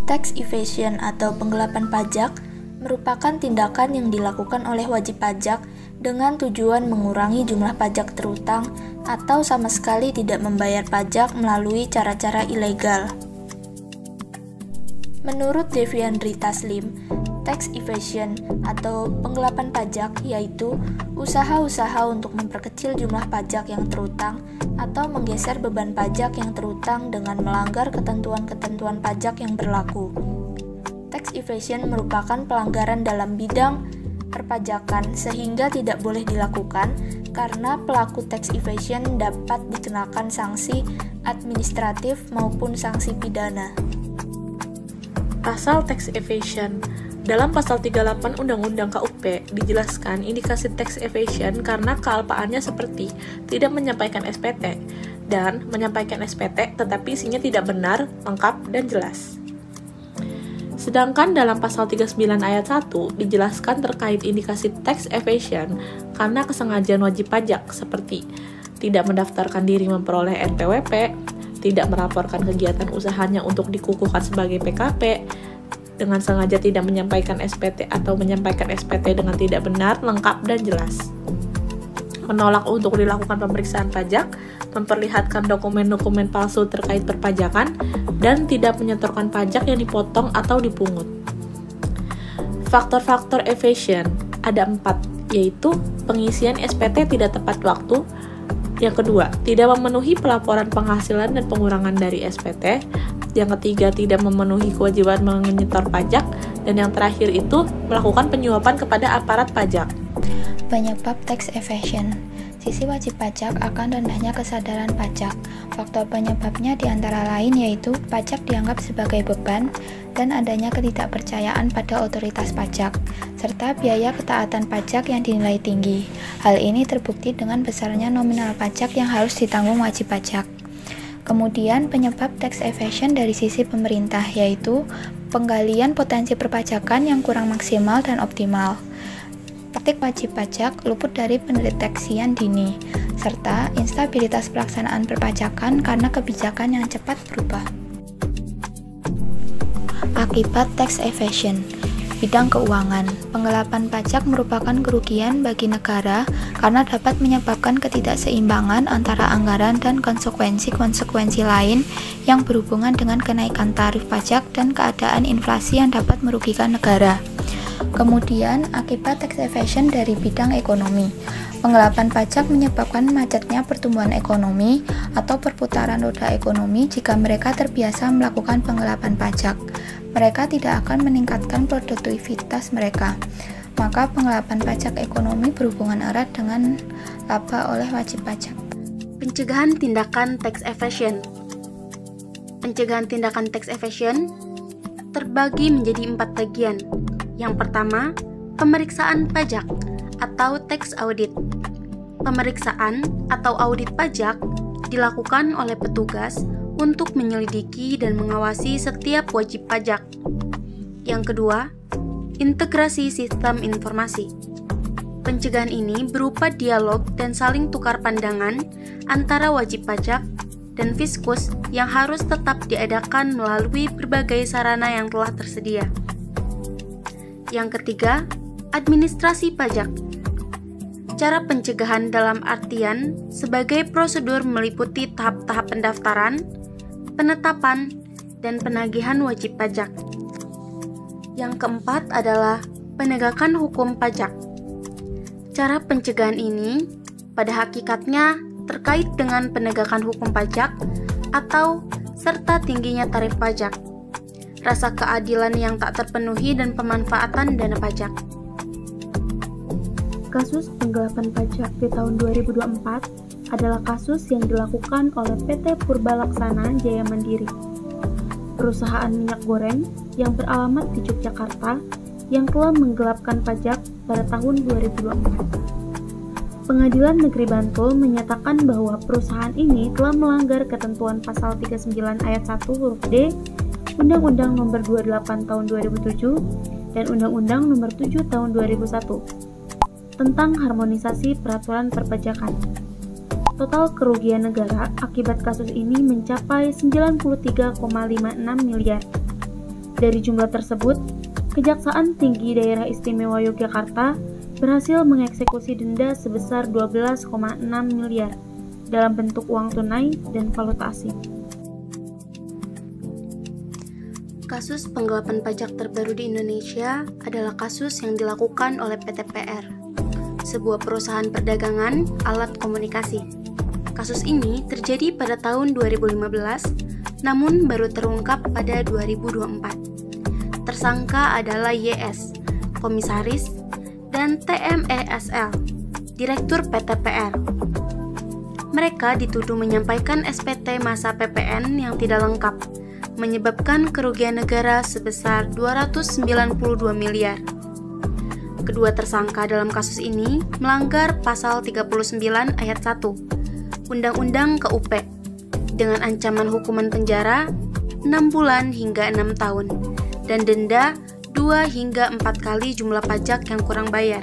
Tax evasion atau penggelapan pajak merupakan tindakan yang dilakukan oleh wajib pajak dengan tujuan mengurangi jumlah pajak terutang atau sama sekali tidak membayar pajak melalui cara-cara ilegal. Menurut Deviandri Taslim, tax evasion atau penggelapan pajak yaitu usaha-usaha untuk memperkecil jumlah pajak yang terutang atau menggeser beban pajak yang terutang dengan melanggar ketentuan-ketentuan pajak yang berlaku. Tax evasion merupakan pelanggaran dalam bidang perpajakan sehingga tidak boleh dilakukan karena pelaku tax evasion dapat dikenakan sanksi administratif maupun sanksi pidana. Pasal tax evasion. Dalam pasal 38 Undang-Undang KUP dijelaskan indikasi tax evasion karena kealpaannya seperti tidak menyampaikan SPT dan menyampaikan SPT tetapi isinya tidak benar, lengkap, dan jelas. Sedangkan dalam pasal 39 ayat 1 dijelaskan terkait indikasi tax evasion karena kesengajaan wajib pajak seperti tidak mendaftarkan diri memperoleh NPWP, tidak melaporkan kegiatan usahanya untuk dikukuhkan sebagai PKP, dengan sengaja tidak menyampaikan SPT atau menyampaikan SPT dengan tidak benar, lengkap, dan jelas. Menolak untuk dilakukan pemeriksaan pajak, memperlihatkan dokumen-dokumen palsu terkait perpajakan, dan tidak menyetorkan pajak yang dipotong atau dipungut. Faktor-faktor evasion ada 4, yaitu pengisian SPT tidak tepat waktu. Yang kedua, tidak memenuhi pelaporan penghasilan dan pengurangan dari SPT. Yang ketiga, tidak memenuhi kewajiban menyetor pajak. Dan yang terakhir itu melakukan penyuapan kepada aparat pajak. Penyebab tax evasion. Sisi wajib pajak akan rendahnya kesadaran pajak. Faktor penyebabnya diantara lain yaitu pajak dianggap sebagai beban dan adanya ketidakpercayaan pada otoritas pajak, serta biaya ketaatan pajak yang dinilai tinggi. Hal ini terbukti dengan besarnya nominal pajak yang harus ditanggung wajib pajak. Kemudian penyebab tax evasion dari sisi pemerintah yaitu penggalian potensi perpajakan yang kurang maksimal dan optimal. Praktik wajib pajak luput dari pendeteksian dini, serta instabilitas pelaksanaan perpajakan karena kebijakan yang cepat berubah. Akibat tax evasion. Bidang keuangan. Penggelapan pajak merupakan kerugian bagi negara karena dapat menyebabkan ketidakseimbangan antara anggaran dan konsekuensi-konsekuensi lain yang berhubungan dengan kenaikan tarif pajak dan keadaan inflasi yang dapat merugikan negara. Kemudian, akibat tax evasion dari bidang ekonomi. Penggelapan pajak menyebabkan macetnya pertumbuhan ekonomi atau perputaran roda ekonomi jika mereka terbiasa melakukan penggelapan pajak. Mereka tidak akan meningkatkan produktivitas mereka. Maka penggelapan pajak ekonomi berhubungan erat dengan laba oleh wajib pajak. Pencegahan tindakan tax evasion. Pencegahan tindakan tax evasion terbagi menjadi 4 bagian. Yang pertama, pemeriksaan pajak atau tax audit. Pemeriksaan atau audit pajak dilakukan oleh petugas untuk menyelidiki dan mengawasi setiap wajib pajak. Yang kedua, integrasi sistem informasi. Pencegahan ini berupa dialog dan saling tukar pandangan antara wajib pajak dan Fiskus yang harus tetap diadakan melalui berbagai sarana yang telah tersedia. Yang ketiga, administrasi pajak. Cara pencegahan dalam artian sebagai prosedur meliputi tahap-tahap pendaftaran, penetapan, dan penagihan wajib pajak. Yang keempat adalah penegakan hukum pajak. Cara pencegahan ini pada hakikatnya terkait dengan penegakan hukum pajak atau serta tingginya tarif pajak, rasa keadilan yang tak terpenuhi, dan pemanfaatan dana pajak. Kasus penggelapan pajak di tahun 2024 adalah kasus yang dilakukan oleh PT Purbalaksana Jaya Mandiri, perusahaan minyak goreng yang beralamat di Yogyakarta yang telah menggelapkan pajak pada tahun 2024. Pengadilan Negeri Bantul menyatakan bahwa perusahaan ini telah melanggar ketentuan pasal 39 ayat 1 huruf D Undang-Undang Nomor 28 Tahun 2007 dan Undang-Undang Nomor 7 Tahun 2001 tentang harmonisasi peraturan perpajakan. Total kerugian negara akibat kasus ini mencapai 93,56 miliar. Dari jumlah tersebut, Kejaksaan Tinggi Daerah Istimewa Yogyakarta berhasil mengeksekusi denda sebesar 12,6 miliar dalam bentuk uang tunai dan valuta asing. Kasus penggelapan pajak terbaru di Indonesia adalah kasus yang dilakukan oleh PT PR, sebuah perusahaan perdagangan alat komunikasi. Kasus ini terjadi pada tahun 2015, namun baru terungkap pada 2024. Tersangka adalah YS, komisaris, dan TMESL, Direktur PT PR. Mereka dituduh menyampaikan SPT masa PPN yang tidak lengkap, menyebabkan kerugian negara sebesar 292 miliar. Kedua tersangka dalam kasus ini melanggar pasal 39 ayat 1 Undang-Undang KUP dengan ancaman hukuman penjara 6 bulan hingga 6 tahun dan denda 2 hingga 4 kali jumlah pajak yang kurang bayar.